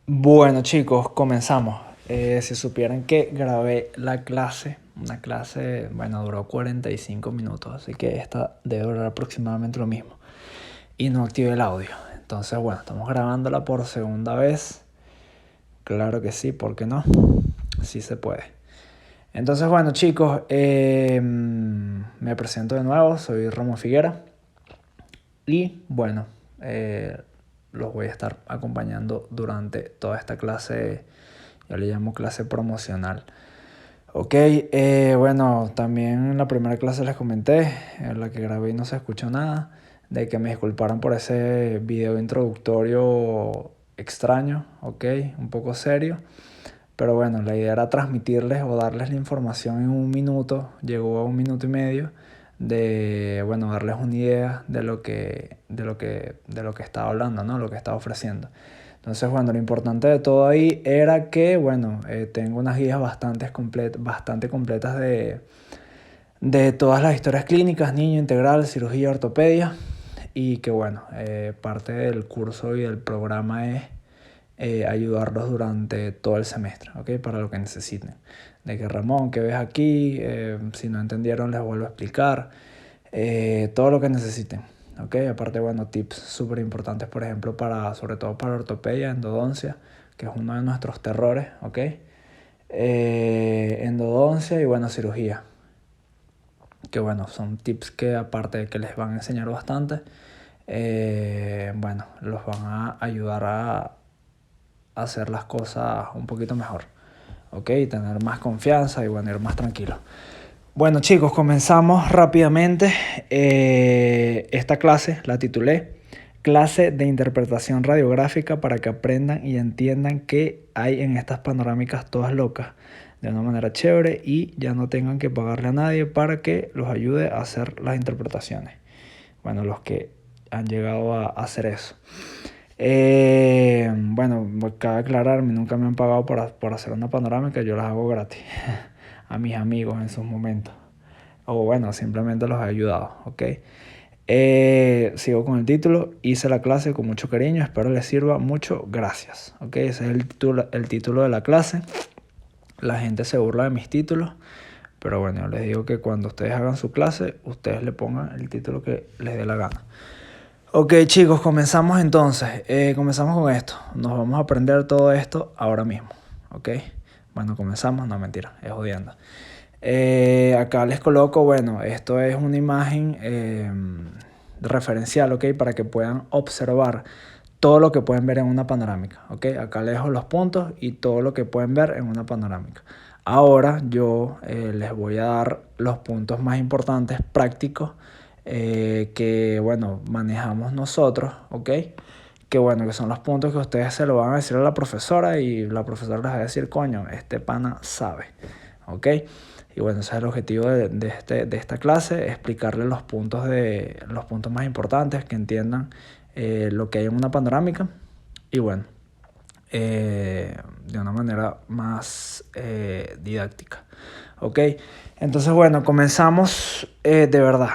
Bueno chicos, comenzamos. Si supieran que grabé una clase, bueno, duró 45 minutos, así que esta debe durar aproximadamente lo mismo. Y no activé el audio. Entonces, bueno, estamos grabándola por segunda vez. Claro que sí, ¿por qué no? Sí se puede. Entonces, bueno chicos, me presento de nuevo, soy Ramón Figuera. Y bueno, los voy a estar acompañando durante toda esta clase. Yo le llamo clase promocional. Ok, bueno, también en la primera clase les comenté, en la que grabé y no se escuchó nada, de que me disculparan por ese video introductorio extraño, ok, un poco serio. Pero bueno, la idea era transmitirles o darles la información en un minuto, llegó a 1 minuto y medio, de, bueno, darles una idea de lo que estaba hablando, ¿no? Lo que estaba ofreciendo. Entonces, bueno, lo importante de todo ahí era que, bueno, tengo unas guías bastante completas de todas las historias clínicas, niño, integral, cirugía, ortopedia, y que, bueno, parte del curso y del programa es ayudarlos durante todo el semestre, ¿ok? Para lo que necesiten. De que Ramón, ¿qué ves aquí? Si no entendieron, les vuelvo a explicar. Todo lo que necesiten, ¿ok? Aparte, bueno, tips súper importantes, por ejemplo, sobre todo para ortopedia, endodoncia, que es uno de nuestros terrores, ¿ok? Endodoncia y, bueno, cirugía. Que, bueno, son tips que aparte de que les van a enseñar bastante, bueno, los van a ayudar a hacer las cosas un poquito mejor, ¿ok? Tener más confianza y, bueno, ir más tranquilo. Bueno chicos, comenzamos rápidamente. Esta clase la titulé Clase de Interpretación Radiográfica para que aprendan y entiendan qué hay en estas panorámicas todas locas de una manera chévere y ya no tengan que pagarle a nadie para que los ayude a hacer las interpretaciones. Bueno, los que han llegado a hacer eso. Bueno, cabe aclarar, nunca me han pagado por hacer una panorámica, yo las hago gratis a mis amigos en sus momentos. O bueno, simplemente los he ayudado, ¿ok? Sigo con el título, hice la clase con mucho cariño, espero les sirva mucho, gracias, ¿ok? Ese es el título de la clase. La gente se burla de mis títulos, pero bueno, yo les digo que cuando ustedes hagan su clase, ustedes le pongan el título que les dé la gana. Ok chicos, comenzamos entonces. Comenzamos con esto. Nos vamos a aprender todo esto ahora mismo. Ok. Bueno, comenzamos. No, mentira. Es jodiendo. Acá les coloco, bueno, esto es una imagen referencial, ok, para que puedan observar todo lo que pueden ver en una panorámica. Ok. Acá les dejo los puntos y todo lo que pueden ver en una panorámica. Ahora yo les voy a dar los puntos más importantes, prácticos, que, bueno, manejamos nosotros, ¿ok? Que, bueno, que son los puntos que ustedes se lo van a decir a la profesora y la profesora les va a decir, coño, este pana sabe, ¿ok? Y bueno, ese es el objetivo de esta clase, explicarles los puntos más importantes, que entiendan lo que hay en una panorámica y, bueno, de una manera más didáctica, ¿ok? Entonces, bueno, comenzamos de verdad.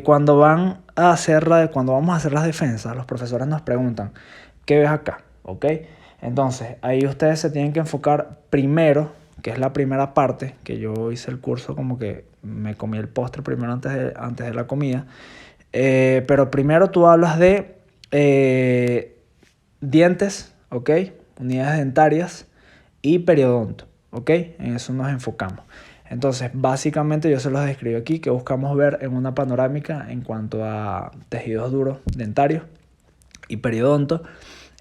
Cuando vamos a hacer las defensas, los profesores nos preguntan, ¿qué ves acá? ¿Ok? Entonces, ahí ustedes se tienen que enfocar primero, que es la primera parte, que yo hice el curso como que me comí el postre primero antes de la comida. Pero primero tú hablas de dientes, ¿ok? Unidades dentarias y periodonto, ¿ok? En eso nos enfocamos. Entonces, básicamente yo se los describo aquí, que buscamos ver en una panorámica en cuanto a tejidos duros dentarios y periodonto,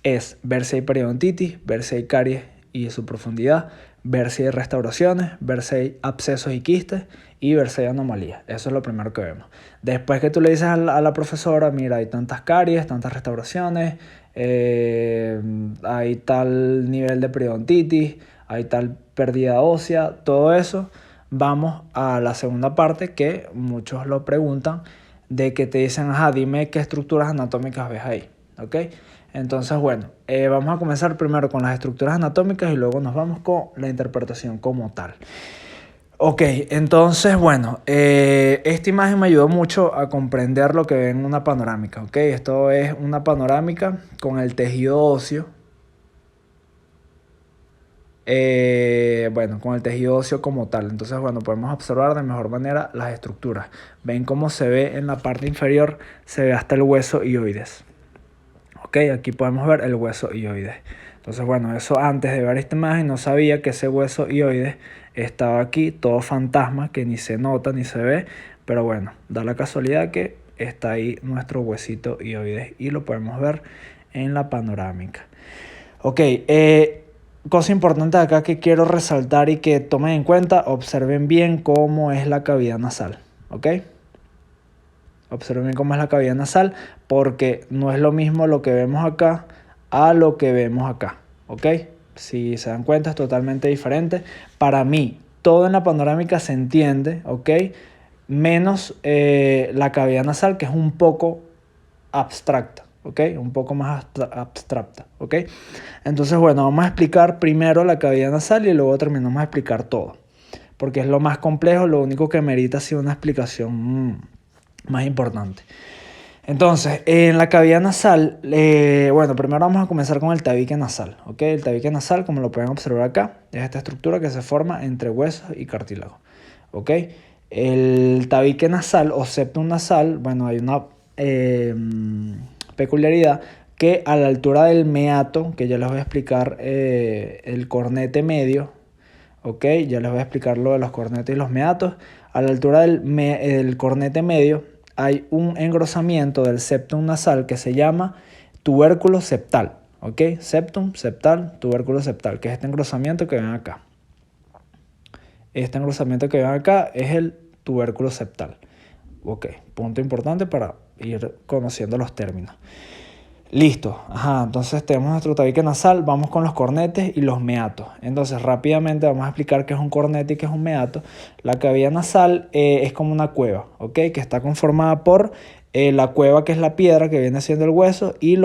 es ver si hay periodontitis, ver si hay caries y su profundidad, ver si hay restauraciones, ver si hay abscesos y quistes y ver si hay anomalías. Eso es lo primero que vemos. Después que tú le dices a la profesora, mira, hay tantas caries, tantas restauraciones, hay tal nivel de periodontitis, hay tal pérdida ósea, todo eso, vamos a la segunda parte, que muchos lo preguntan, de que te dicen, ajá, dime qué estructuras anatómicas ves ahí, ¿ok? Entonces, bueno, vamos a comenzar primero con las estructuras anatómicas y luego nos vamos con la interpretación como tal. Ok, entonces, bueno, esta imagen me ayudó mucho a comprender lo que ve en una panorámica, ¿ok? Esto es una panorámica con el tejido óseo, bueno, con el tejido óseo como tal. Entonces, bueno, podemos observar de mejor manera las estructuras. Ven cómo se ve en la parte inferior, se ve hasta el hueso hioides. Ok, aquí podemos ver el hueso hioides. Entonces, bueno, eso antes de ver esta imagen no sabía que ese hueso hioides estaba aquí, todo fantasma, que ni se nota ni se ve. Pero bueno, da la casualidad que está ahí nuestro huesito hioides y lo podemos ver en la panorámica. Ok, cosa importante acá que quiero resaltar y que tomen en cuenta, observen bien cómo es la cavidad nasal. Ok, observen bien cómo es la cavidad nasal porque no es lo mismo lo que vemos acá a lo que vemos acá. Ok, si se dan cuenta es totalmente diferente. Para mí, todo en la panorámica se entiende, ok, menos la cavidad nasal, que es un poco abstracta, ¿ok? Un poco más abstracta, ¿ok? Entonces, bueno, vamos a explicar primero la cavidad nasal y luego terminamos a explicar todo, porque es lo más complejo, lo único que merita así una explicación más importante. Entonces, en la cavidad nasal, bueno, primero vamos a comenzar con el tabique nasal, ¿ok? El tabique nasal, como lo pueden observar acá, es esta estructura que se forma entre huesos y cartílago, ¿ok? El tabique nasal o septum nasal, bueno, hay una peculiaridad que a la altura del meato, que ya les voy a explicar el cornete medio, ¿ok? Ya les voy a explicar lo de los cornetes y los meatos. A la altura del cornete medio hay un engrosamiento del septum nasal que se llama tubérculo septal, ¿ok? Septum, septal, tubérculo septal, que es este engrosamiento que ven acá. Este engrosamiento que ven acá es el tubérculo septal. Ok, punto importante para ir conociendo los términos. Listo, ajá, entonces tenemos nuestro tabique nasal, vamos con los cornetes y los meatos. Entonces rápidamente vamos a explicar qué es un cornete y qué es un meato. La cavidad nasal es como una cueva, ¿ok? Que está conformada por la cueva, que es la piedra que viene siendo el hueso, y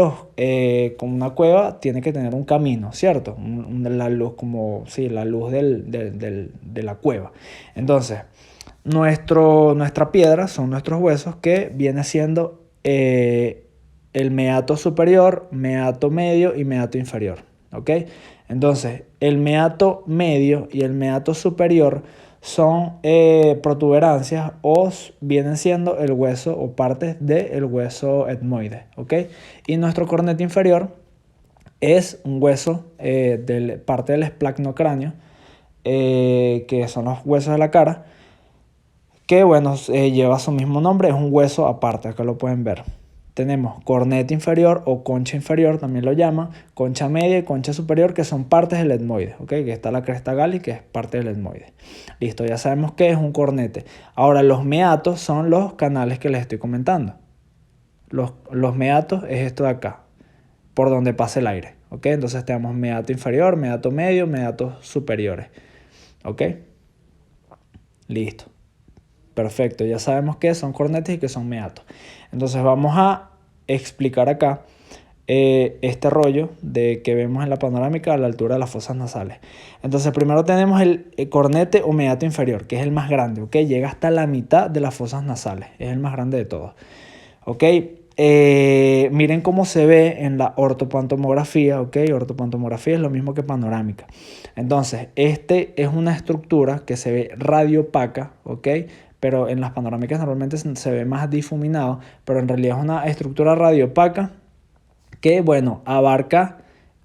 como una cueva tiene que tener un camino, ¿cierto? La luz, como, sí, la luz de la cueva. Entonces, nuestra piedra son nuestros huesos, que viene siendo el meato superior, meato medio y meato inferior, ¿ok? Entonces, el meato medio y el meato superior son protuberancias o vienen siendo el hueso o partes del hueso etmoide, ¿ok? Y nuestro cornete inferior es un hueso parte del esplacnocráneo, que son los huesos de la cara, que bueno, lleva su mismo nombre, es un hueso aparte, acá lo pueden ver. Tenemos cornete inferior o concha inferior, también lo llaman, concha media y concha superior, que son partes del etmoide, ¿ok? Que está la cresta galli, que es parte del etmoide. Listo, ya sabemos qué es un cornete. Ahora, los meatos son los canales que les estoy comentando. Los meatos es esto de acá, por donde pasa el aire, ¿ok? Entonces tenemos meato inferior, meato medio, meatos superiores, ¿ok? Listo. Perfecto, ya sabemos qué son cornetes y qué son meatos. Entonces vamos a explicar acá este rollo de que vemos en la panorámica a la altura de las fosas nasales. Entonces primero tenemos el cornete o meato inferior, que es el más grande, ¿ok? Llega hasta la mitad de las fosas nasales, es el más grande de todos, ¿ok? Miren cómo se ve en la ortopantomografía, ¿ok? Ortopantomografía es lo mismo que panorámica. Entonces, este es una estructura que se ve radiopaca, ¿ok? Pero en las panorámicas normalmente se ve más difuminado, pero en realidad es una estructura radiopaca que, bueno, abarca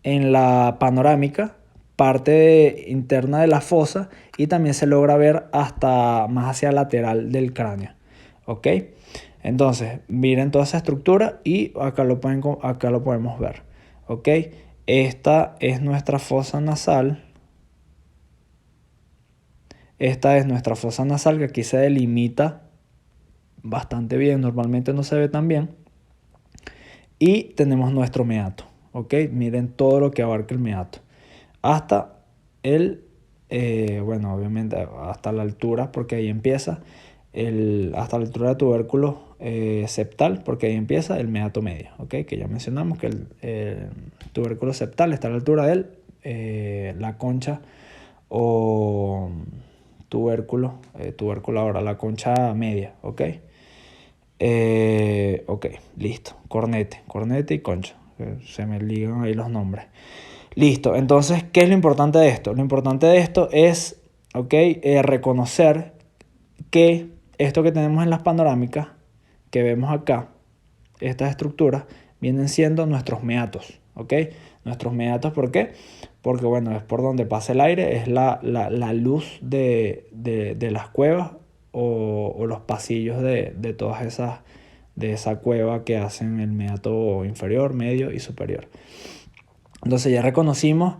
en la panorámica parte interna de la fosa y también se logra ver hasta más hacia lateral del cráneo, ¿ok? Entonces, miren toda esa estructura y acá lo podemos ver, ¿ok? Esta es nuestra fosa nasal. Esta es nuestra fosa nasal, que aquí se delimita bastante bien, normalmente no se ve tan bien. Y tenemos nuestro meato, ¿ok? Miren todo lo que abarca el meato. Hasta bueno, obviamente hasta la altura, porque ahí empieza, hasta la altura del tubérculo septal, porque ahí empieza el meato medio, ¿ok? Que ya mencionamos que el tubérculo septal está a la altura de la concha o tubérculo ahora, la concha media, ¿ok? Ok, listo. Cornete y concha. Se me ligan ahí los nombres. Listo, entonces, ¿qué es lo importante de esto? Lo importante de esto es, ¿ok? Reconocer que esto que tenemos en las panorámicas, que vemos acá, estas estructuras, vienen siendo nuestros meatos, ¿ok? Nuestros meatos, ¿por qué? Porque, bueno, es por donde pasa el aire, es la luz de las cuevas o los pasillos de todas esas, de esa cueva que hacen el meato inferior, medio y superior. Entonces ya reconocimos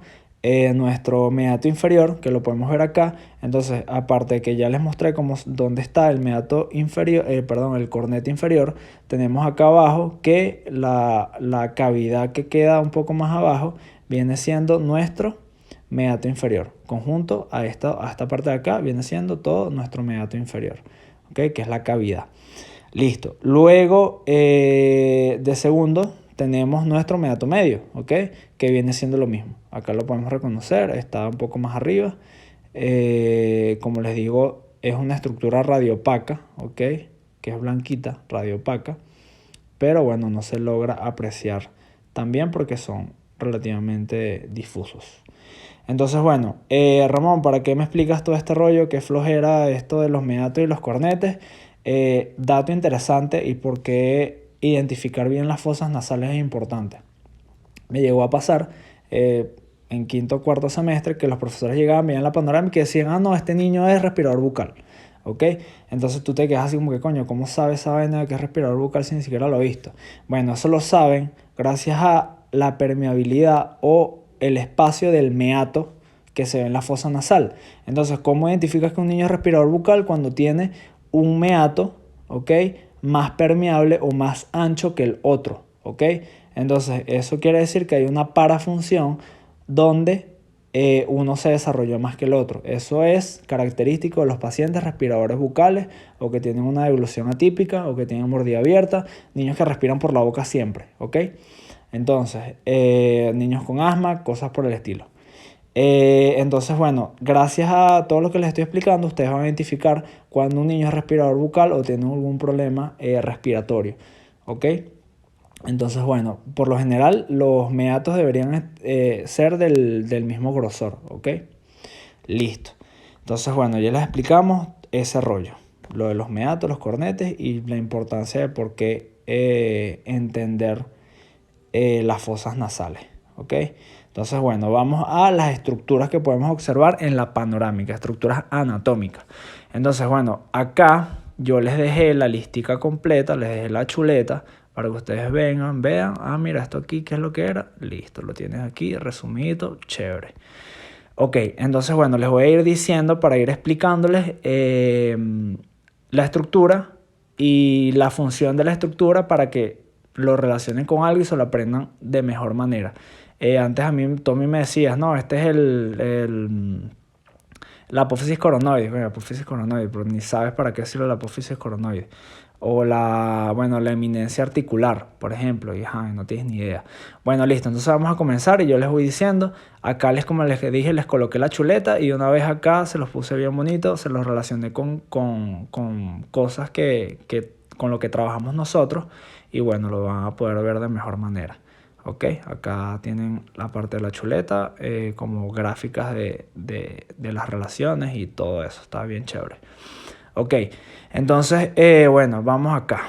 nuestro meato inferior, que lo podemos ver acá. Entonces, aparte de que ya les mostré dónde está el meato inferior, el cornete inferior, tenemos acá abajo que la cavidad que queda un poco más abajo viene siendo nuestro meato inferior. Conjunto a esta parte de acá viene siendo todo nuestro meato inferior, ¿ok? Que es la cavidad. Listo. Luego, de segundo, tenemos nuestro meato medio, ¿ok? Que viene siendo lo mismo. Acá lo podemos reconocer, está un poco más arriba. Como les digo, es una estructura radiopaca, ¿ok? Que es blanquita, radiopaca. Pero bueno, no se logra apreciar también porque son relativamente difusos. Entonces, bueno, Ramón, ¿para qué me explicas todo este rollo? ¿Qué flojera esto de los meatos y los cornetes? Dato interesante y por qué identificar bien las fosas nasales es importante. Me llegó a pasar en quinto o cuarto semestre que los profesores llegaban, veían la panorámica y decían, ah, no, este niño es respirador bucal. ¿Ok? Entonces tú te quedas así como que, coño, ¿cómo sabes esa vaina de que es respirador bucal si ni siquiera lo he visto? Bueno, eso lo saben gracias a la permeabilidad o el espacio del meato que se ve en la fosa nasal. Entonces, ¿cómo identificas que un niño es respirador bucal? Cuando tiene un meato, ¿ok? Más permeable o más ancho que el otro, ¿ok? Entonces, eso quiere decir que hay una parafunción donde uno se desarrolló más que el otro. Eso es característico de los pacientes respiradores bucales o que tienen una deglución atípica o que tienen mordida abierta, niños que respiran por la boca siempre, ¿ok? Entonces, niños con asma, cosas por el estilo. Entonces, bueno, gracias a todo lo que les estoy explicando, ustedes van a identificar cuando un niño es respirador bucal o tiene algún problema respiratorio, ¿ok? Entonces, bueno, por lo general los meatos deberían ser del mismo grosor, ¿ok? Listo. Entonces, bueno, ya les explicamos ese rollo, lo de los meatos, los cornetes y la importancia de por qué entender las fosas nasales, ¿ok? Entonces, bueno, vamos a las estructuras que podemos observar en la panorámica, estructuras anatómicas. Entonces, bueno, acá yo les dejé la listica completa, les dejé la chuleta para que ustedes vean, ah, mira, esto aquí, ¿qué es lo que era? Listo, lo tienes aquí, resumido, chévere. Ok, entonces, bueno, les voy a ir diciendo para ir explicándoles la estructura y la función de la estructura para que lo relacionen con algo y se lo aprendan de mejor manera. Antes a mí, Tommy me decías, no, este es la apófisis coronoide. Bueno, apófisis coronoide, pero ni sabes para qué sirve la apófisis coronoide. O la eminencia articular, por ejemplo, y no tienes ni idea. Bueno, listo, entonces vamos a comenzar y yo les voy diciendo, acá como les dije, les coloqué la chuleta y una vez acá se los puse bien bonito, se los relacioné con cosas con lo que trabajamos nosotros y bueno, lo van a poder ver de mejor manera. Ok, acá tienen la parte de la chuleta, como gráficas de las relaciones y todo eso, está bien chévere. Ok, entonces, bueno, vamos acá.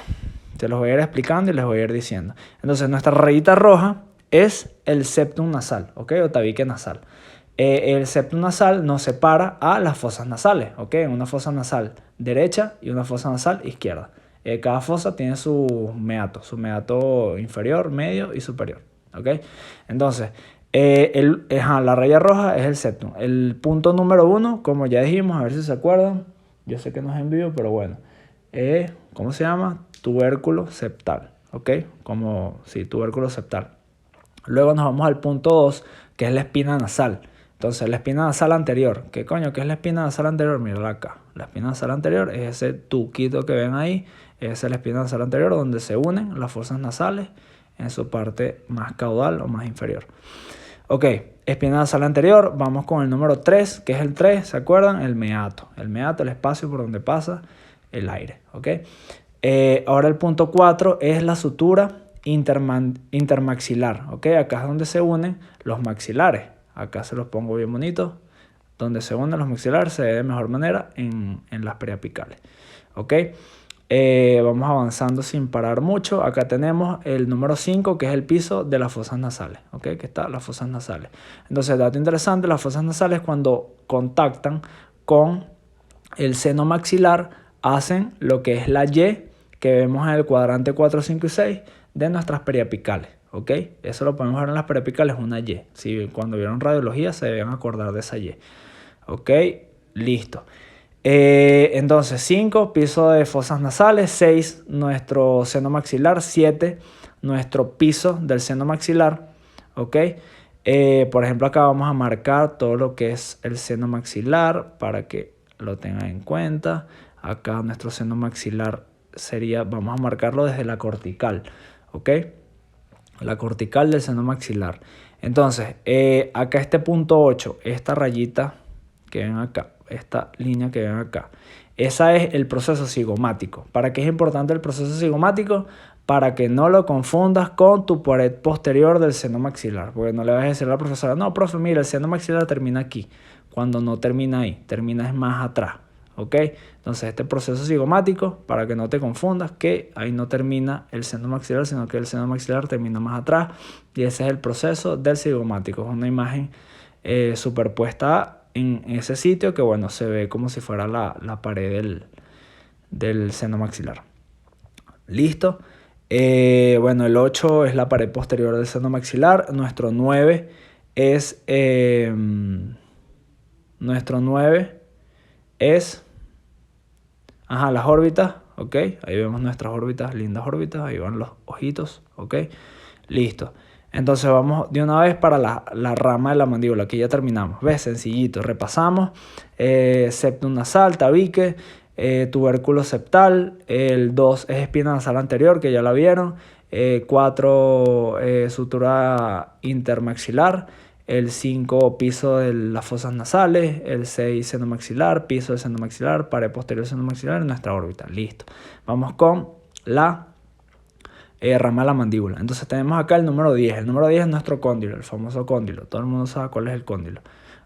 Te los voy a ir explicando y les voy a ir diciendo. Entonces, nuestra rayita roja es el septum nasal, ¿ok? O tabique nasal. El septum nasal nos separa a las fosas nasales, ¿ok? Una fosa nasal derecha y una fosa nasal izquierda. Cada fosa tiene su meato inferior, medio y superior, ¿ok? Entonces, la raya roja es el septum. El punto número 1, como ya dijimos, a ver si se acuerdan. Yo sé que no es en vivo, pero bueno. ¿Cómo se llama? Tubérculo septal, ¿ok? Tubérculo septal. Luego nos vamos al punto 2, que es la espina nasal. Entonces, la espina nasal anterior. ¿Qué coño? ¿Qué es la espina nasal anterior? Mírala acá. La espina nasal anterior es ese tuquito que ven ahí. Esa es la espina nasal anterior donde se unen las fosas nasales en su parte más caudal o más inferior. Ok, espina nasal anterior. Vamos con el número 3, que es el 3, ¿se acuerdan? El meato. El meato, el espacio por donde pasa el aire. Ok. Ahora el punto 4 es la sutura intermaxilar, ¿ok? Acá es donde se unen los maxilares. Acá se los pongo bien bonitos. Donde se unen los maxilares se ve de mejor manera en las periapicales, ¿ok? Vamos avanzando sin parar mucho. Acá tenemos el número 5, que es el piso de las fosas nasales, ¿ok? Que está las fosas nasales. Entonces, dato interesante, las fosas nasales cuando contactan con el seno maxilar hacen lo que es la Y que vemos en el cuadrante 4, 5 y 6 de nuestras periapicales, ¿ok? Eso lo podemos ver en las periapicales, una Y. Si cuando vieron radiología se deben acordar de esa Y. Ok, listo. Entonces, 5, piso de fosas nasales. 6, nuestro seno maxilar. 7, nuestro piso del seno maxilar. Ok. Por ejemplo, acá vamos a marcar todo lo que es el seno maxilar para que lo tengan en cuenta. Acá nuestro seno maxilar sería, vamos a marcarlo desde la cortical. Ok. La cortical del seno maxilar. Entonces, acá este punto 8, esta rayita que ven acá, esta línea que ven acá, esa es el proceso cigomático. ¿Para qué es importante el proceso cigomático? Para que no lo confundas con tu pared posterior del seno maxilar, porque no le vas a decir a la profesora, no, profe, mira, el seno maxilar termina aquí, cuando no termina ahí, termina más atrás, ¿ok? Entonces este proceso cigomático, para que no te confundas, que ahí no termina el seno maxilar, sino que el seno maxilar termina más atrás, y ese es el proceso del cigomático. Es una imagen superpuesta en ese sitio que, bueno, se ve como si fuera la pared del seno maxilar. Listo. Bueno, el 8 es la pared posterior del seno maxilar. Nuestro 9 es... las órbitas, ¿ok? Ahí vemos nuestras órbitas, lindas órbitas. Ahí van los ojitos, ¿ok? Listo. Entonces vamos de una vez para la rama de la mandíbula, que ya terminamos. ¿Ves? Sencillito. Repasamos. Septum nasal, tabique, tubérculo septal. El 2 es espina nasal anterior, que ya la vieron. 4, sutura intermaxilar. El 5, piso de las fosas nasales. El 6, seno maxilar, piso del seno maxilar, pared posterior del seno maxilar en nuestra órbita. Listo. Vamos con la rama de la mandíbula. Entonces tenemos acá el número 10. El número 10 es nuestro cóndilo, el famoso cóndilo. Todo el mundo sabe cuál es el cóndilo.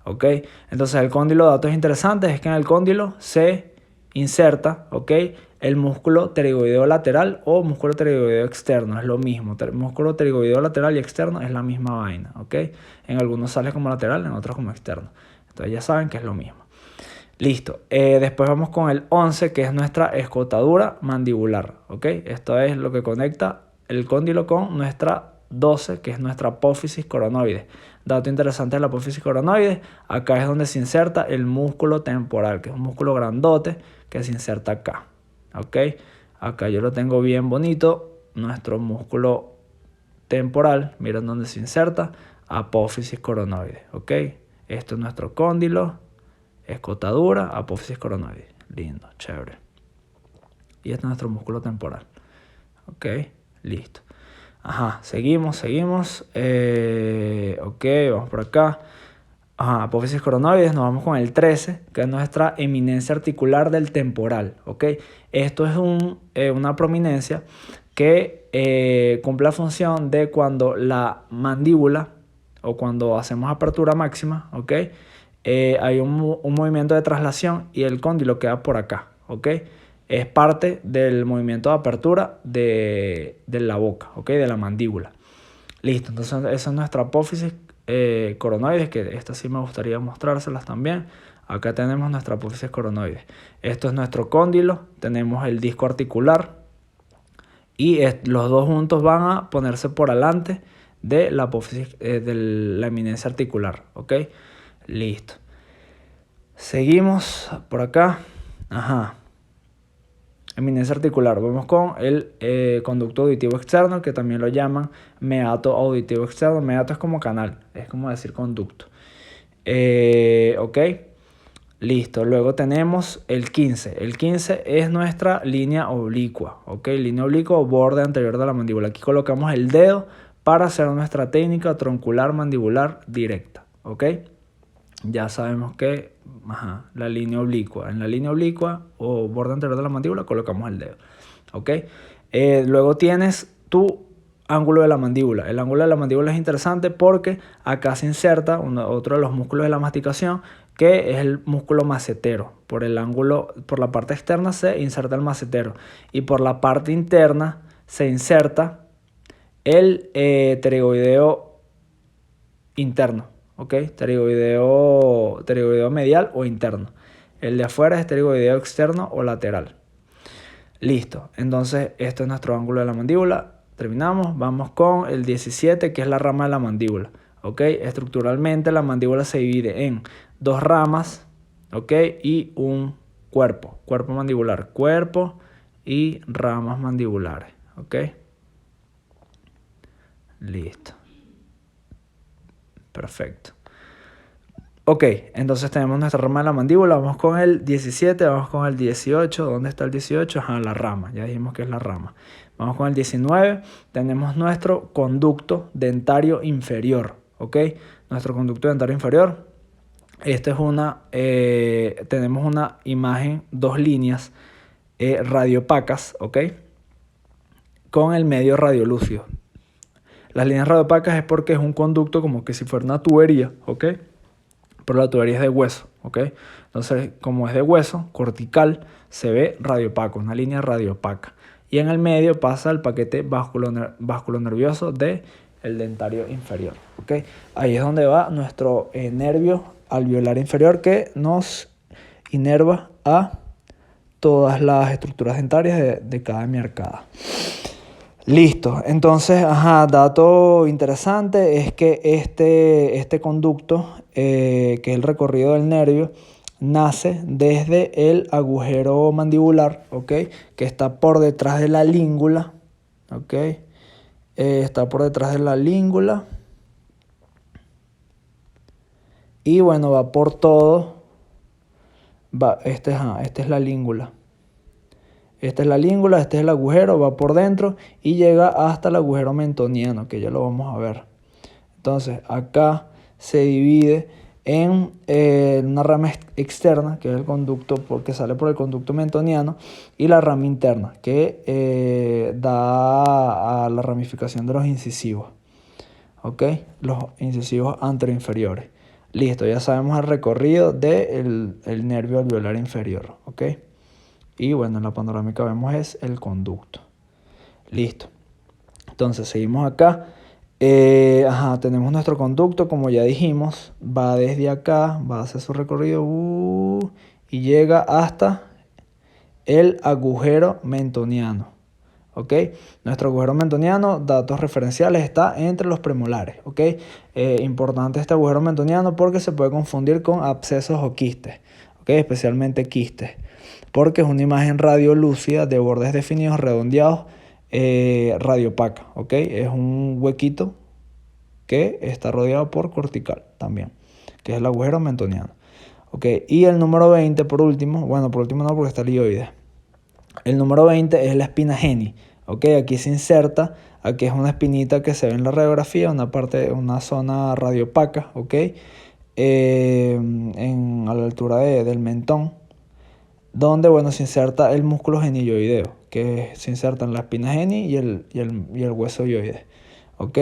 ¿Ok? Entonces el cóndilo, datos interesantes, es que en el cóndilo se inserta, ¿ok?, el músculo pterigoideo lateral o músculo pterigoideo externo. Es lo mismo. Músculo pterigoideo lateral y externo es la misma vaina, ¿ok? En algunos sale como lateral, en otros como externo. Entonces ya saben que es lo mismo. Listo. Después vamos con el 11, que es nuestra escotadura mandibular, ¿ok? Esto es lo que conecta el cóndilo con nuestra 12, que es nuestra apófisis coronoide. Dato interesante de la apófisis coronoide, acá es donde se inserta el músculo temporal, que es un músculo grandote que se inserta acá, ¿ok? Acá yo lo tengo bien bonito, nuestro músculo temporal, miren dónde se inserta, apófisis coronoide, ¿ok? Esto es nuestro cóndilo, escotadura, apófisis coronoide. Lindo, chévere. Y este es nuestro músculo temporal. Ok, listo. Ajá, seguimos. Ok, vamos por acá. Ajá, apófisis coronoides, nos vamos con el 13, que es nuestra eminencia articular del temporal. Ok, esto es una prominencia que cumple la función de cuando la mandíbula o cuando hacemos apertura máxima, ok, hay un movimiento de traslación y el cóndilo queda por acá, ¿ok? Es parte del movimiento de apertura de la boca, ¿ok? De la mandíbula. Listo, entonces esa es nuestra apófisis coronoides, que esta sí me gustaría mostrárselas también. Acá tenemos nuestra apófisis coronoides. Esto es nuestro cóndilo, tenemos el disco articular y los dos juntos van a ponerse por delante de la apófisis, de la eminencia articular, ¿ok? Listo. Seguimos por acá. Ajá. Eminencia articular. Vamos con el conducto auditivo externo, que también lo llaman meato auditivo externo. Meato es como canal, es como decir conducto. Ok. Listo. Luego tenemos el 15. El 15 es nuestra línea oblicua. Ok. Línea oblicua o borde anterior de la mandíbula. Aquí colocamos el dedo para hacer nuestra técnica troncular mandibular directa. Ok. Ya sabemos que la línea oblicua. En la línea oblicua o borde anterior de la mandíbula colocamos el dedo. ¿Ok? Luego tienes tu ángulo de la mandíbula. El ángulo de la mandíbula es interesante porque acá se inserta otro de los músculos de la masticación, que es el músculo macetero. Por el ángulo, por la parte externa se inserta el macetero y por la parte interna se inserta el pterigoideo interno, ¿ok? Pterigoideo medial o interno. El de afuera es pterigoideo externo o lateral. Listo, entonces esto es nuestro ángulo de la mandíbula. Terminamos, vamos con el 17, que es la rama de la mandíbula. ¿Ok? Estructuralmente la mandíbula se divide en dos ramas, ¿ok? Y un cuerpo mandibular, cuerpo y ramas mandibulares, ¿ok? Listo. Perfecto. Ok, entonces tenemos nuestra rama de la mandíbula, vamos con el 17, vamos con el 18, ¿dónde está el 18? Ajá, la rama, ya dijimos que es la rama. Vamos con el 19, tenemos nuestro conducto dentario inferior, ¿ok? Nuestro conducto dentario inferior, tenemos una imagen, dos líneas radiopacas, ¿ok? Con el medio radiolúcido. Las líneas radiopacas es porque es un conducto como que si fuera una tubería, ¿ok? Pero la tubería es de hueso, ¿ok? Entonces, como es de hueso, cortical, se ve radiopaco, una línea radiopaca. Y en el medio pasa el paquete vasculonervioso del dentario inferior, ¿ok? Ahí es donde va nuestro nervio alveolar inferior que nos inerva a todas las estructuras dentarias de cada miarcada. Listo, entonces, dato interesante es que este conducto, que es el recorrido del nervio, nace desde el agujero mandibular, ¿ok? Que está por detrás de la língula, ¿ok? Está por detrás de la língula y bueno, va por todo, esta es la língula. Esta es la língula, este es el agujero, va por dentro y llega hasta el agujero mentoniano, que ya lo vamos a ver. Entonces, acá se divide en una rama externa, que es el conducto, porque sale por el conducto mentoniano, y la rama interna, que da a la ramificación de los incisivos. ¿Ok? Los incisivos anteroinferiores. Listo, ya sabemos el recorrido del nervio alveolar inferior. ¿Ok? Y bueno, en la panorámica vemos es el conducto. Listo. Entonces seguimos acá. Tenemos nuestro conducto, como ya dijimos, va desde acá, va a hacer su recorrido y llega hasta el agujero mentoniano. ¿Ok? Nuestro agujero mentoniano, datos referenciales, está entre los premolares. ¿Ok? Importante este agujero mentoniano porque se puede confundir con abscesos o quistes. ¿Ok? Especialmente quistes. Porque es una imagen radiolúcida de bordes definidos, redondeados, radiopaca, ¿ok? Es un huequito que está rodeado por cortical también, que es el agujero mentoniano, ¿ok? Y el número 20, por último no, porque está el hioides. El número 20 es la espina geni, ¿ok? Aquí se inserta, aquí es una espinita que se ve en la radiografía, una zona radiopaca, ¿ok? A la altura del mentón, donde se inserta el músculo genilloideo, que se inserta en la espina geni y el hueso hioides. ¿Ok?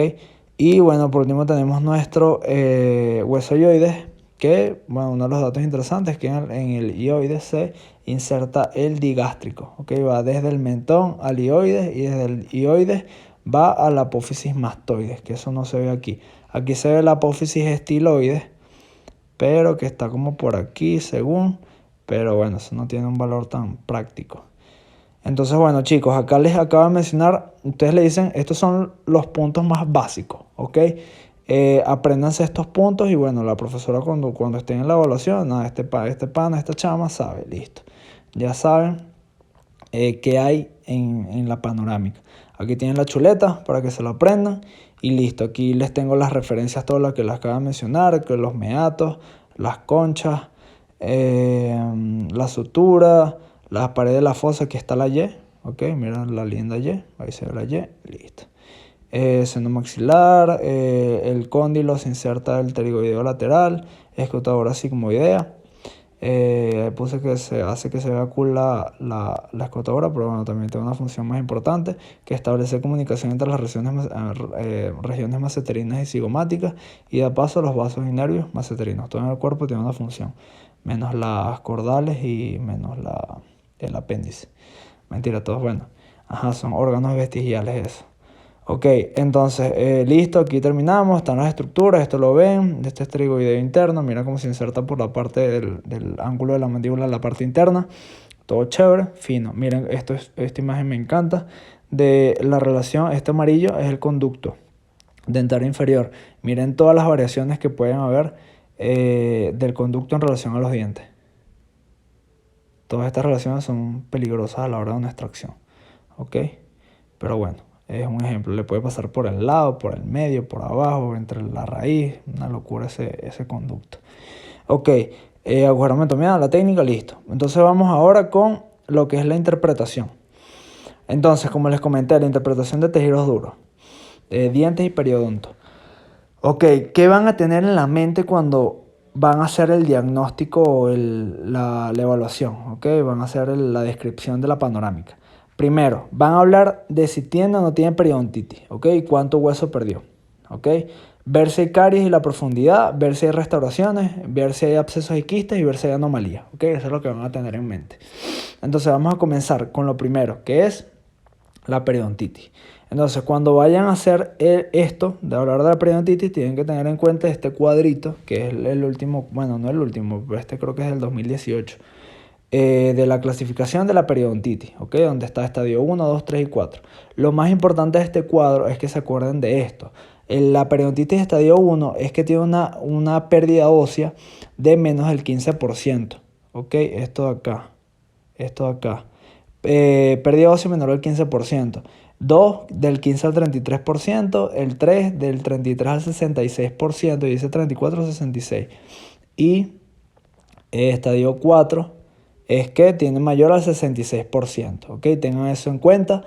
Y bueno, por último tenemos nuestro hueso hioides, que uno de los datos interesantes es que en el hioides se inserta el digástrico. ¿Ok? Va desde el mentón al hioides y desde el hioides va a la apófisis mastoides, que eso no se ve aquí. Aquí se ve la apófisis estiloides, pero que está como por aquí según... Pero bueno, eso no tiene un valor tan práctico. Entonces, bueno, chicos, acá les acabo de mencionar, ustedes le dicen, estos son los puntos más básicos, ¿ok? Apréndanse estos puntos y bueno, la profesora cuando estén en la evaluación, nada, esta chama sabe, listo. Ya saben qué hay en la panorámica. Aquí tienen la chuleta para que se lo aprendan y listo. Aquí les tengo las referencias, todas las que les acabo de mencionar, que los meatos, las conchas, la sutura, la pared de la fosa, aquí está la Y, ok, miren la linda Y, ahí se ve la Y, listo. Seno maxilar, el cóndilo se inserta el pterigoideo lateral, escrutadora sigmoidea, Puse que se hace que se vea cool la escotadora, pero bueno, también tiene una función más importante, que establece comunicación entre las regiones maceterinas y cigomáticas y da paso a los vasos y nervios maceterinos. Todo en el cuerpo tiene una función, menos las cordales y menos el apéndice. Mentira, todos, bueno. Ajá, son órganos vestigiales eso. Ok, entonces, listo, aquí terminamos, están las estructuras, esto lo ven, este es trigoideo interno, mira cómo se inserta por la parte del ángulo de la mandíbula, la parte interna, todo chévere, fino. Miren, esta imagen me encanta, de la relación, este amarillo es el conducto dentario inferior. Miren todas las variaciones que pueden haber del conducto en relación a los dientes. Todas estas relaciones son peligrosas a la hora de una extracción, ¿ok? Pero bueno, es un ejemplo. Le puede pasar por el lado, por el medio, por abajo, entre la raíz. Una locura ese conducto. Ok, agujeramiento, mira, la técnica, listo. Entonces vamos ahora con lo que es la interpretación. Entonces, como les comenté, la interpretación de tejidos duros, dientes y periodonto. Ok, ¿qué van a tener en la mente cuando van a hacer el diagnóstico o la evaluación? Ok, van a hacer la descripción de la panorámica. Primero, van a hablar de si tiene o no tiene periodontitis, ok, y cuánto hueso perdió, ok. Ver si hay caries y la profundidad, ver si hay restauraciones, ver si hay abscesos y quistes y ver si hay anomalías, ok, eso es lo que van a tener en mente. Entonces vamos a comenzar con lo primero, que es la periodontitis. Entonces, cuando vayan a hacer esto, de hablar de la periodontitis, tienen que tener en cuenta este cuadrito, que es el último, bueno, no el último, pero este creo que es del 2018, de la clasificación de la periodontitis, ¿ok? Donde está estadio 1, 2, 3 y 4. Lo más importante de este cuadro es que se acuerden de esto. La periodontitis estadio 1 es que tiene una pérdida ósea de menos del 15%, ¿ok? Esto de acá. Pérdida ósea menor del 15%. 2 del 15 al 33%, el 3 del 33 al 66%, y dice 34 al 66%. Y estadio 4 es que tiene mayor al 66%, ¿ok? Tengan eso en cuenta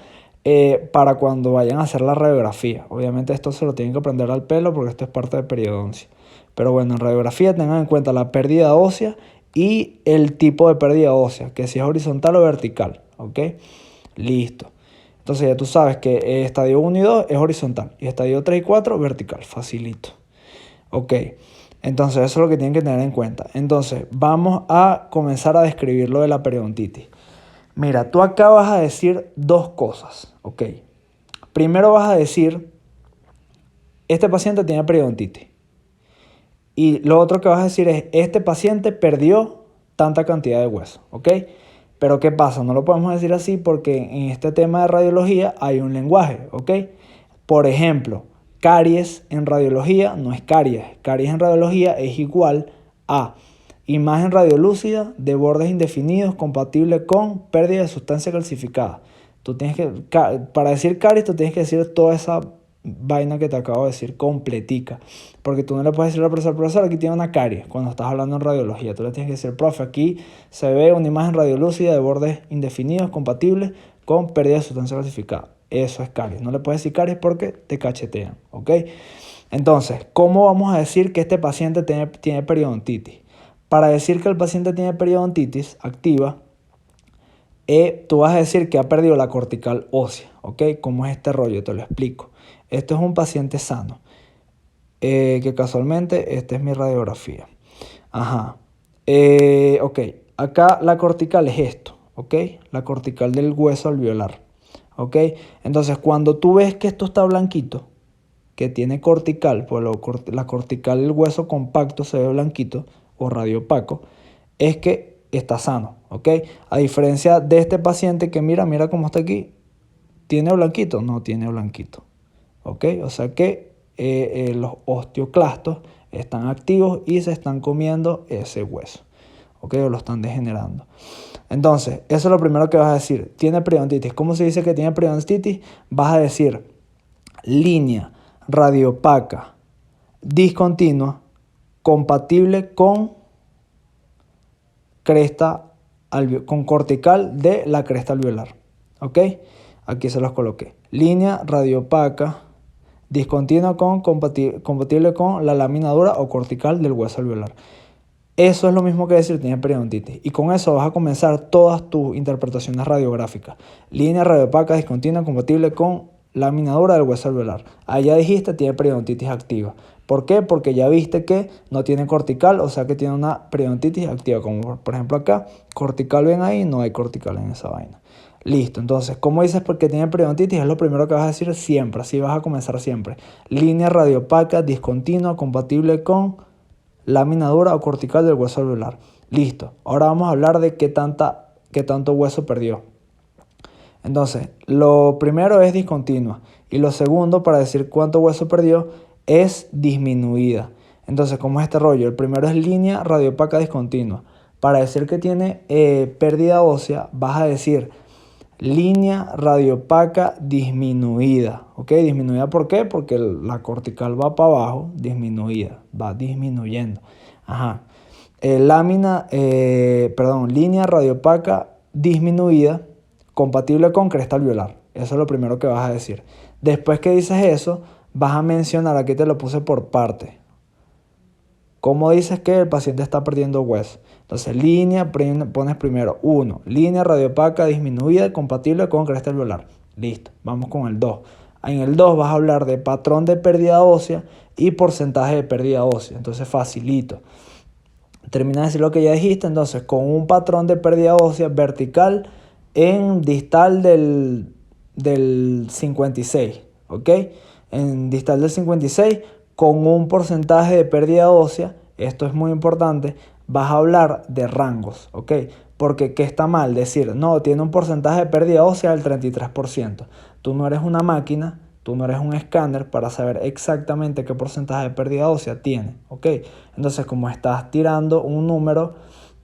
para cuando vayan a hacer la radiografía. Obviamente esto se lo tienen que aprender al pelo porque esto es parte de periodoncia. Pero bueno, en radiografía tengan en cuenta la pérdida ósea y el tipo de pérdida ósea, que si es horizontal o vertical, ¿ok? Listo. Entonces ya tú sabes que estadio 1 y 2 es horizontal y estadio 3 y 4 vertical, facilito. Ok, entonces eso es lo que tienen que tener en cuenta. Entonces vamos a comenzar a describir lo de la periodontitis. Mira, tú acá vas a decir dos cosas, ok. Primero vas a decir, este paciente tiene periodontitis. Y lo otro que vas a decir es, este paciente perdió tanta cantidad de hueso, ¿ok? Pero ¿qué pasa? No lo podemos decir así porque en este tema de radiología hay un lenguaje, ¿ok? Por ejemplo, caries en radiología no es caries. Caries en radiología es igual a imagen radiolúcida de bordes indefinidos compatible con pérdida de sustancia calcificada. Tú tienes que, para decir caries, tú tienes que decir toda esa vaina que te acabo de decir completica. Porque tú no le puedes decir al profesor, aquí tiene una caries cuando estás hablando en radiología. Tú le tienes que decir, profe, aquí se ve una imagen radiolúcida de bordes indefinidos compatibles con pérdida de sustancia calcificada. Eso es caries. No le puedes decir caries porque te cachetean, ¿ok? Entonces, ¿cómo vamos a decir que este paciente tiene periodontitis? Para decir que el paciente tiene periodontitis activa, tú vas a decir que ha perdido la cortical ósea, ¿ok? ¿Cómo es este rollo? Te lo explico. Esto es un paciente sano, que casualmente esta es mi radiografía. Ajá. Ok, acá la cortical es esto, ¿ok? La cortical del hueso alveolar, ¿ok? Entonces, cuando tú ves que esto está blanquito, que tiene cortical, pues la cortical del hueso compacto se ve blanquito o radiopaco, es que está sano, ¿ok? A diferencia de este paciente que mira cómo está aquí, ¿tiene blanquito? No tiene blanquito, ¿ok? O sea que los osteoclastos están activos y se están comiendo ese hueso, ¿ok? O lo están degenerando. Entonces, eso es lo primero que vas a decir. Tiene periodontitis. ¿Cómo se dice que tiene periodontitis? Vas a decir línea radiopaca discontinua compatible con con cortical de la cresta alveolar, ¿ok? Aquí se los coloqué. Línea radiopaca discontinua compatible con la lámina dura o cortical del hueso alveolar. Eso es lo mismo que decir tiene periodontitis. Y con eso vas a comenzar todas tus interpretaciones radiográficas. Línea radiopaca discontinua compatible con laminadura del hueso alveolar. Ahí ya dijiste tiene periodontitis activa. ¿Por qué? Porque ya viste que no tiene cortical, o sea que tiene una periodontitis activa. Como por ejemplo acá, cortical ven ahí, no hay cortical en esa vaina. Listo, entonces, ¿cómo dices porque tiene periodontitis? Es lo primero que vas a decir siempre, así vas a comenzar siempre. Línea radiopaca discontinua compatible con lámina dura o cortical del hueso alveolar. Listo. Ahora vamos a hablar de qué tanto hueso perdió. Entonces, lo primero es discontinua y lo segundo para decir cuánto hueso perdió es disminuida. Entonces, ¿cómo es este rollo? El primero es línea radiopaca discontinua. Para decir que tiene pérdida ósea, vas a decir línea radiopaca disminuida. ¿Ok? Disminuida, ¿por qué? Porque la cortical va para abajo, disminuida, va disminuyendo. Ajá. Línea radiopaca disminuida compatible con cresta alveolar. Eso es lo primero que vas a decir. Después que dices eso, vas a mencionar, aquí te lo puse por parte. ¿Cómo dices que el paciente está perdiendo hueso? Entonces, pones primero 1. Línea radiopaca disminuida compatible con cresta alveolar. Listo, vamos con el 2. En el 2 vas a hablar de patrón de pérdida ósea y porcentaje de pérdida ósea. Entonces, facilito. Termina de decir lo que ya dijiste. Entonces, con un patrón de pérdida ósea vertical en distal del 56. ¿Ok? En distal del 56 con un porcentaje de pérdida ósea, esto es muy importante, vas a hablar de rangos, ¿ok? Porque ¿qué está mal? Decir, no, tiene un porcentaje de pérdida ósea del 33%. Tú no eres una máquina, tú no eres un escáner para saber exactamente qué porcentaje de pérdida ósea tiene, ¿ok? Entonces, como estás tirando un número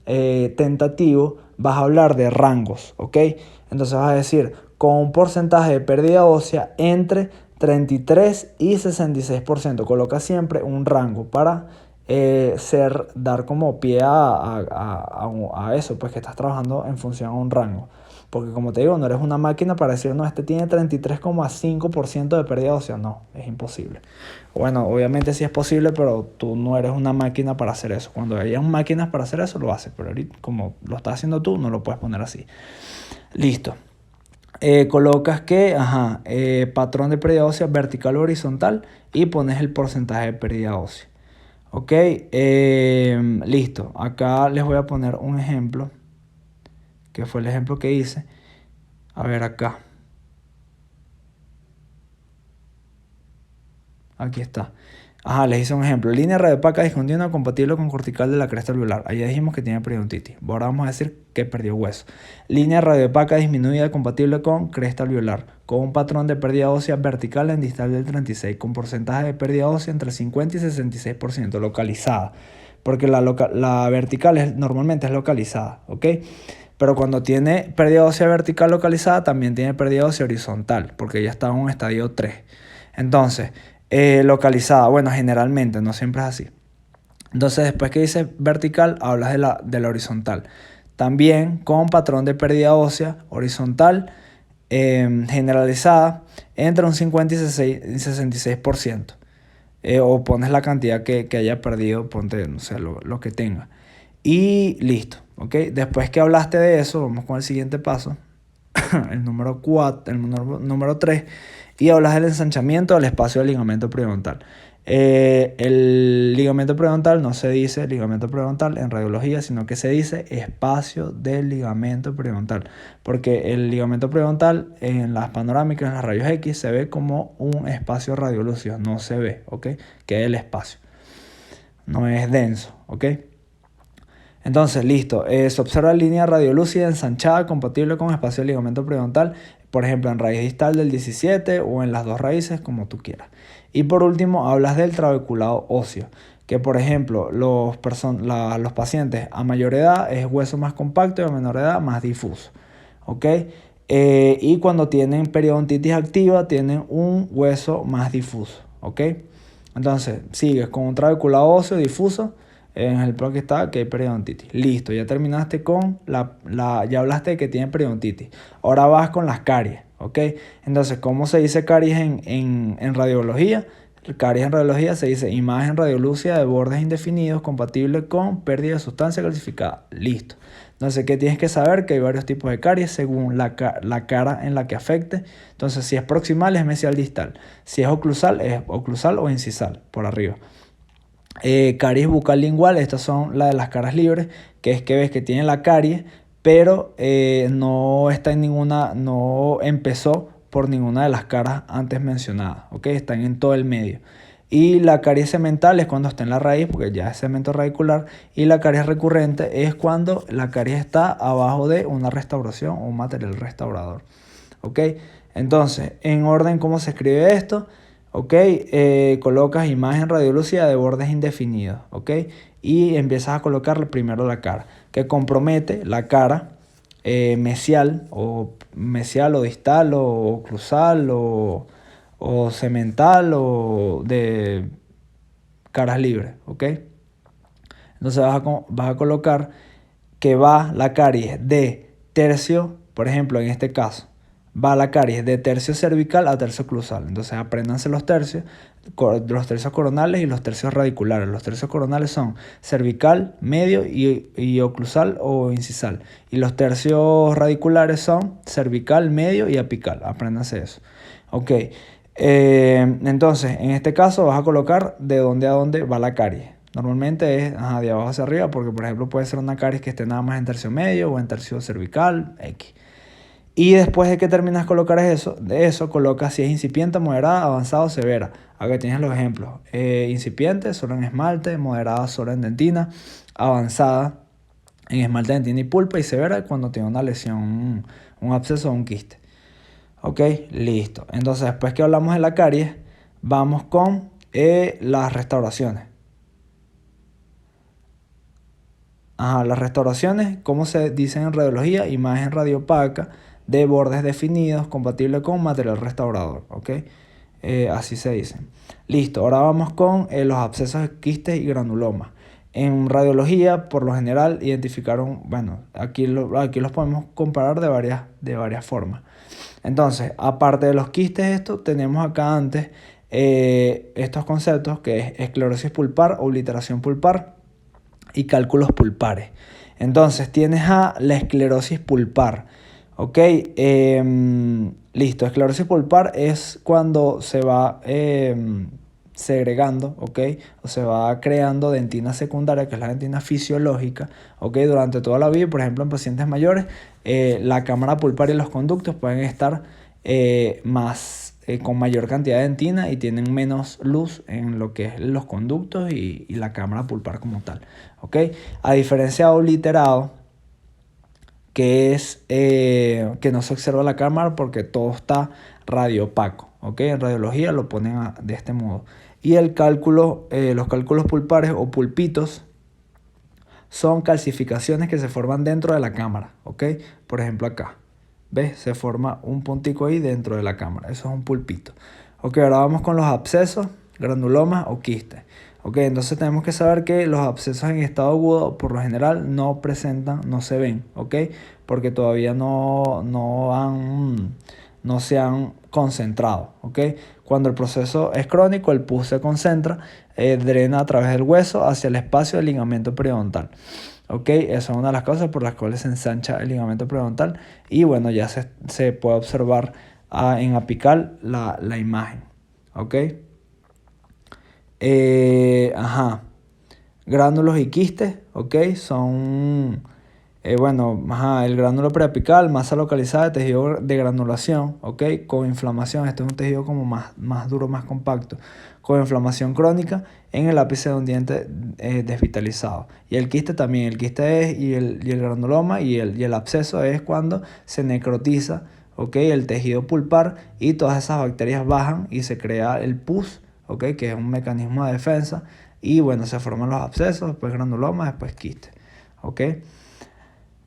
tentativo, vas a hablar de rangos, ¿ok? Entonces vas a decir, con un porcentaje de pérdida ósea entre 33 y 66%. Coloca siempre un rango para dar como pie a eso, pues que estás trabajando en función a un rango. Porque como te digo, no eres una máquina para decir, no, este tiene 33,5% de pérdida ósea. No, es imposible. Bueno, obviamente sí es posible, pero tú no eres una máquina para hacer eso. Cuando hayas máquinas para hacer eso, lo haces. Pero ahorita, como lo estás haciendo tú, no lo puedes poner así. Listo. Colocas que, patrón de pérdida ósea vertical o horizontal y pones el porcentaje de pérdida ósea. Ok, listo. Acá les voy a poner un ejemplo, que fue el ejemplo que hice. A ver acá. Aquí está. Les hice un ejemplo. Línea radiopaca discontinua compatible con cortical de la cresta alveolar. Ahí ya dijimos que tiene periodontitis. Ahora vamos a decir que perdió hueso. Línea radiopaca disminuida compatible con cresta alveolar. Con un patrón de pérdida ósea vertical en distal del 36. Con porcentaje de pérdida ósea entre 50 y 66%. Localizada. Porque la vertical normalmente es localizada. ¿Ok? Pero cuando tiene pérdida ósea vertical localizada, también tiene pérdida ósea horizontal. Porque ya está en un estadio 3. Entonces, localizada, bueno, generalmente, no siempre es así. Entonces, después que dice vertical, hablas de la horizontal. También con patrón de pérdida ósea horizontal generalizada entre un 50 y 66%. O pones la cantidad que haya perdido, ponte, no sé, lo que tenga. Y listo, ¿ok? Después que hablaste de eso, vamos con el siguiente paso. El número 4, el número 3, y hablas del ensanchamiento del espacio del ligamento periodontal. El ligamento periodontal no se dice ligamento periodontal en radiología, sino que se dice espacio del ligamento periodontal, porque el ligamento periodontal en las panorámicas, en las rayos X, se ve como un espacio radiolúcido, no se ve, ¿ok? Que es el espacio, no es denso, ¿ok? Entonces, listo. Se observa línea radiolúcida ensanchada compatible con espacio del ligamento periodontal, por ejemplo, en raíz distal del 17 o en las dos raíces, como tú quieras. Y por último, hablas del trabeculado óseo, que por ejemplo, los pacientes a mayor edad es hueso más compacto y a menor edad más difuso. ¿Ok? Y cuando tienen periodontitis activa, tienen un hueso más difuso. ¿Ok? Entonces, sigues con un trabeculado óseo difuso. En el plan que está, que hay periodontitis. Listo, ya terminaste con ya hablaste de que tiene periodontitis. Ahora vas con las caries, ¿ok? Entonces, ¿cómo se dice caries en radiología? Caries en radiología se dice imagen radiolúcida de bordes indefinidos compatible con pérdida de sustancia calcificada. Listo. Entonces, ¿qué tienes que saber? Que hay varios tipos de caries según la cara en la que afecte. Entonces, si es proximal, es mesial distal. Si es oclusal o incisal, por arriba. Caries bucal lingual, estas son las de las caras libres, que es que ves que tiene la caries, pero no está en ninguna, no empezó por ninguna de las caras antes mencionadas, ¿ok? Están en todo el medio. Y la caries segmental es cuando está en la raíz, porque ya es segmento radicular, y la caries recurrente es cuando la caries está abajo de una restauración o un material restaurador, ¿ok? Entonces, en orden, ¿cómo se escribe esto? ¿Ok? Colocas imagen radiolúcida de bordes indefinidos, ¿ok? Y empiezas a colocar primero la cara, que compromete la cara mesial o distal o oclusal o segmental o de caras libres, ¿ok? Entonces vas a colocar que va la caries de tercio, por ejemplo, en este caso, va la caries de tercio cervical a tercio oclusal. Entonces apréndanse los tercios coronales y los tercios radiculares. Los tercios coronales son cervical, medio y oclusal o incisal. Y los tercios radiculares son cervical, medio y apical. Apréndanse eso. Ok. Entonces, en este caso vas a colocar de dónde a dónde va la caries. Normalmente es de abajo hacia arriba porque, por ejemplo, puede ser una caries que esté nada más en tercio medio o en tercio cervical, X. Y después de que terminas de colocar eso colocas si es incipiente, moderada, avanzada o severa. Acá tienes los ejemplos. Incipiente, solo en esmalte; moderada, solo en dentina; avanzada, en esmalte, dentina y pulpa; y severa cuando tiene una lesión, un absceso o un quiste. Ok, listo. Entonces, después que hablamos de la caries, vamos con las restauraciones. Las restauraciones, ¿cómo se dicen en radiología? Imagen radiopaca de bordes definidos compatible con material restaurador, ¿ok? Así se dicen. Listo, ahora vamos con los abscesos, quistes y granulomas. En radiología, por lo general, identificaron, bueno, aquí los podemos comparar de varias formas. Entonces, aparte de los quistes, tenemos acá antes estos conceptos que es esclerosis pulpar, obliteración pulpar y cálculos pulpares. Entonces tienes a la esclerosis pulpar, ¿ok? Listo, esclerosis pulpar es cuando se va segregando, ¿ok? O se va creando dentina secundaria, que es la dentina fisiológica, ¿ok? Durante toda la vida. Por ejemplo, en pacientes mayores, la cámara pulpar y los conductos pueden estar con mayor cantidad de dentina y tienen menos luz en lo que es los conductos y la cámara pulpar como tal, ¿ok? A diferencia de obliterado, que es que no se observa la cámara porque todo está radiopaco, ¿ok? En radiología lo ponen de este modo. Y los cálculos pulpares o pulpitos son calcificaciones que se forman dentro de la cámara, ¿ok? Por ejemplo acá, ¿ves? Se forma un puntico ahí dentro de la cámara. Eso es un pulpito. Ok, ahora vamos con los abscesos, granulomas o quistes. Ok, entonces tenemos que saber que los abscesos en estado agudo por lo general no se ven, ¿ok? Porque todavía no se han concentrado, ¿ok? Cuando el proceso es crónico, el pus se concentra, drena a través del hueso hacia el espacio del ligamento periodontal. Ok, esa es una de las cosas por las cuales se ensancha el ligamento periodontal y bueno, ya se puede observar en apical la imagen. Ok. Gránulos y quistes, ok, son, el gránulo preapical, masa localizada de tejido de granulación, ok, con inflamación. Este es un tejido como más duro, más compacto, con inflamación crónica en el ápice de un diente desvitalizado. Y el quiste también, el quiste y el granuloma y el absceso es cuando se necrotiza, ok, el tejido pulpar y todas esas bacterias bajan y se crea el pus, ok, que es un mecanismo de defensa. Y bueno, se forman los abscesos, después granulomas, después quistes. ¿Ok?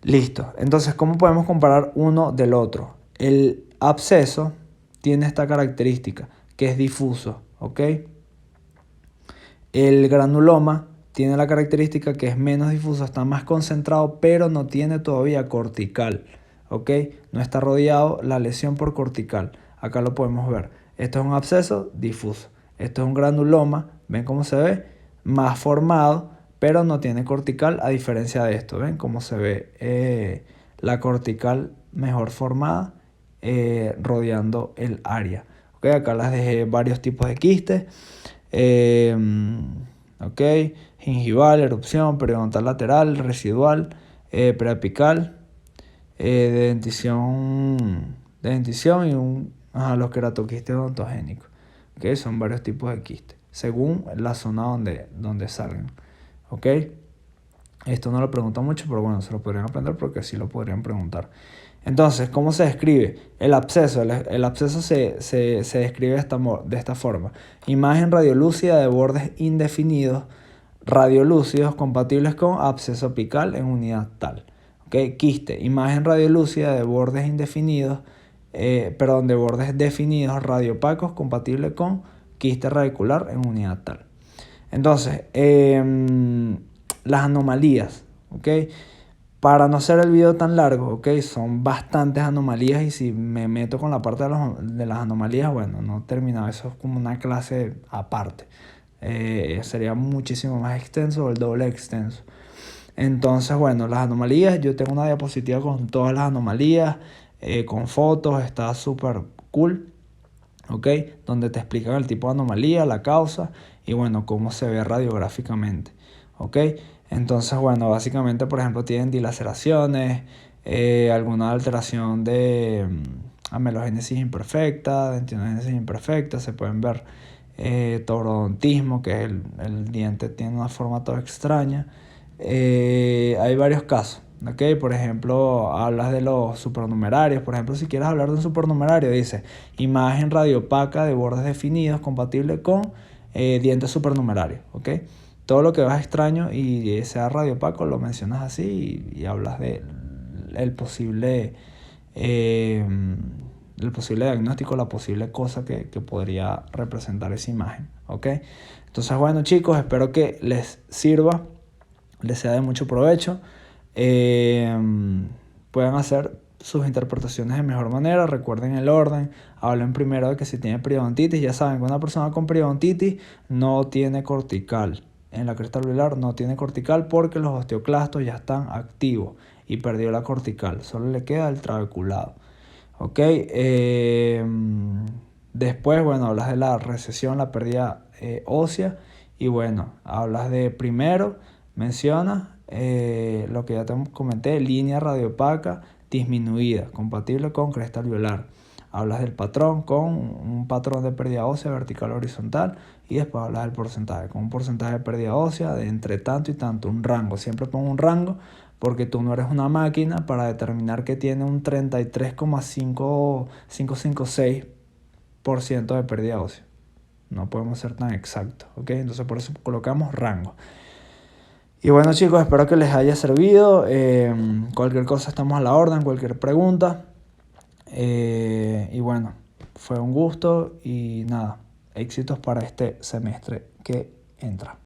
Listo. Entonces, ¿cómo podemos comparar uno del otro? El absceso tiene esta característica, que es difuso. ¿Ok? El granuloma tiene la característica que es menos difuso, está más concentrado, pero no tiene todavía cortical. ¿Ok? No está rodeado la lesión por cortical. Acá lo podemos ver. Esto es un absceso difuso. Esto es un granuloma, ven cómo se ve, más formado, pero no tiene cortical a diferencia de esto. Ven cómo se ve la cortical mejor formada rodeando el área. Okay, acá les dejé varios tipos de quistes. Okay, gingival, erupción, periodontal lateral, residual, preapical, de dentición y los queratoquistes odontogénicos. Okay, son varios tipos de quistes, según la zona donde salgan. Okay. Esto no lo preguntan mucho, pero bueno, se lo podrían aprender porque sí lo podrían preguntar. Entonces, ¿cómo se describe? El absceso. El absceso se describe de esta forma. Imagen radiolúcida de bordes indefinidos, radiolúcidos compatibles con absceso apical en unidad tal. ¿Okay? Quiste. Imagen radiolúcida de bordes indefinidos, de bordes definidos, radiopacos, compatible con quiste radicular en unidad tal. Entonces, las anomalías, ¿ok? Para no hacer el video tan largo, ¿ok? Son bastantes anomalías y si me meto con la parte de las anomalías, bueno, no terminaba. Eso es como una clase aparte. Sería muchísimo más extenso o el doble extenso. Entonces, bueno, las anomalías, yo tengo una diapositiva con todas las anomalías, con fotos, está súper cool, ¿ok? Donde te explican el tipo de anomalía, la causa y bueno, cómo se ve radiográficamente, ¿ok? Entonces, bueno, básicamente, por ejemplo, tienen dilaceraciones, alguna alteración de amelogénesis imperfecta, dentinogénesis imperfecta, se pueden ver taurodontismo, que es el diente tiene una forma toda extraña. Hay varios casos, ¿ok? Por ejemplo, hablas de los supernumerarios. Por ejemplo, si quieres hablar de un supernumerario, dice imagen radiopaca de bordes definidos compatible con dientes supernumerarios, ¿ok? Todo lo que veas extraño y sea radiopaco lo mencionas así y hablas de el posible diagnóstico, la posible cosa que podría representar esa imagen, ¿ok? Entonces, bueno, chicos, espero que les sirva, les sea de mucho provecho, puedan hacer sus interpretaciones de mejor manera. Recuerden el orden, hablen primero de que si tiene periodontitis. Ya saben que una persona con periodontitis no tiene cortical. En la cresta alveolar no tiene cortical porque los osteoclastos ya están activos y perdió la cortical, solo le queda el trabeculado. Ok, después, bueno, hablas de la recesión, la pérdida ósea y bueno, hablas de primero, mencionas lo que ya te comenté, línea radiopaca disminuida, compatible con cresta alveolar. Hablas del patrón con un patrón de pérdida ósea vertical o horizontal y después hablas del porcentaje, con un porcentaje de pérdida ósea de entre tanto y tanto, un rango. Siempre pongo un rango porque tú no eres una máquina para determinar que tiene un 33,556% de pérdida ósea. No podemos ser tan exactos, ¿ok? Entonces por eso colocamos rango. Y bueno, chicos, espero que les haya servido. Cualquier cosa estamos a la orden, cualquier pregunta. Y bueno, fue un gusto y nada, éxitos para este semestre que entra.